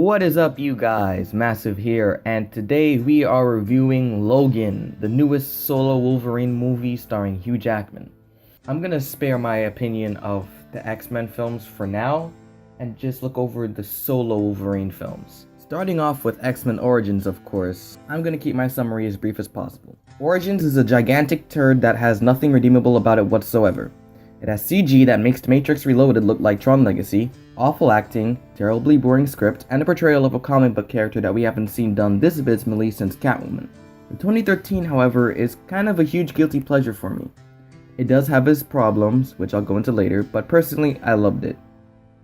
What is up, you guys? Massive here, and today we are reviewing Logan, the newest solo Wolverine movie starring Hugh Jackman. I'm gonna spare my opinion of the X-Men films for now, and just look over the solo Wolverine films. Starting off with X-Men Origins, of course, I'm gonna keep my summary as brief as possible. Origins is a gigantic turd that has nothing redeemable about it whatsoever. It has CG that makes Matrix Reloaded look like Tron Legacy, awful acting, terribly boring script, and a portrayal of a comic book character that we haven't seen done this abysmally since Catwoman. The 2013, however, is kind of a huge guilty pleasure for me. It does have its problems, which I'll go into later, but personally, I loved it.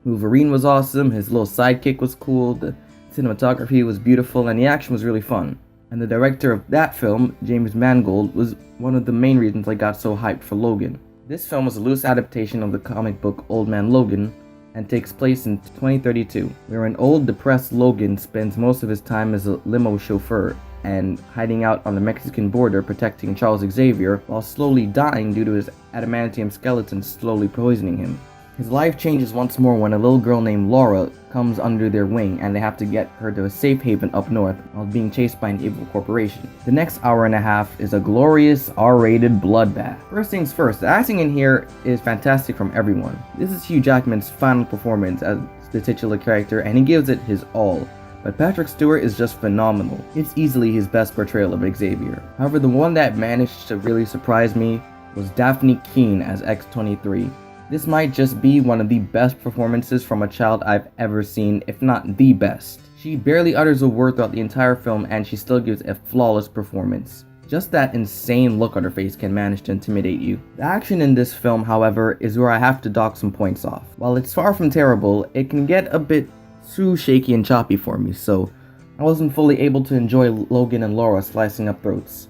Wolverine was awesome, his little sidekick was cool, the cinematography was beautiful, and the action was really fun. And the director of that film, James Mangold, was one of the main reasons I got so hyped for Logan. This film was a loose adaptation of the comic book Old Man Logan, and takes place in 2032, where an old, depressed Logan spends most of his time as a limo chauffeur and hiding out on the Mexican border protecting Charles Xavier while slowly dying due to his adamantium skeleton slowly poisoning him. His life changes once more when a little girl named Laura comes under their wing and they have to get her to a safe haven up north while being chased by an evil corporation. The next hour and a half is a glorious R-rated bloodbath. First things first, the acting in here is fantastic from everyone. This is Hugh Jackman's final performance as the titular character and he gives it his all. But Patrick Stewart is just phenomenal. It's easily his best portrayal of Xavier. However, the one that managed to really surprise me was Daphne Keane as X-23. This might just be one of the best performances from a child I've ever seen, if not the best. She barely utters a word throughout the entire film and she still gives a flawless performance. Just that insane look on her face can manage to intimidate you. The action in this film, however, is where I have to dock some points off. While it's far from terrible, it can get a bit too shaky and choppy for me, so I wasn't fully able to enjoy Logan and Laura slicing up throats.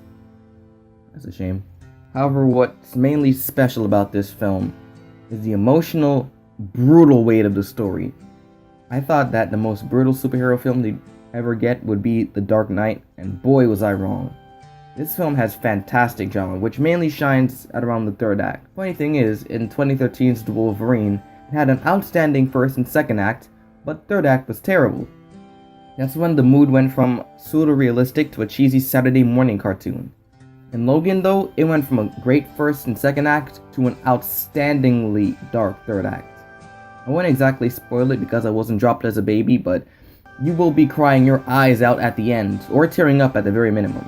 That's a shame. However, what's mainly special about this film is the emotional, brutal weight of the story. I thought that the most brutal superhero film they'd ever get would be The Dark Knight, and boy was I wrong. This film has fantastic drama, which mainly shines at around the third act. Funny thing is, in 2013's The Wolverine, it had an outstanding first and second act, but third act was terrible. That's when the mood went from pseudo-realistic to a cheesy Saturday morning cartoon. In Logan though, it went from a great first and second act to an outstandingly dark third act. I won't exactly spoil it because I wasn't dropped as a baby, but you will be crying your eyes out at the end, or tearing up at the very minimum.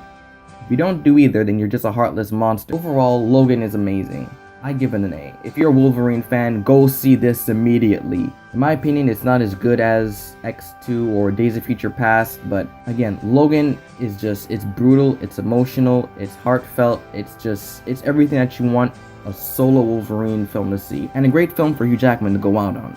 If you don't do either, then you're just a heartless monster. Overall, Logan is amazing. I give it an A. If you're a Wolverine fan, go see this immediately. In my opinion, it's not as good as X2 or Days of Future Past, but again, Logan is it's brutal, it's emotional, it's heartfelt, it's everything that you want a solo Wolverine film to see, and a great film for Hugh Jackman to go out on.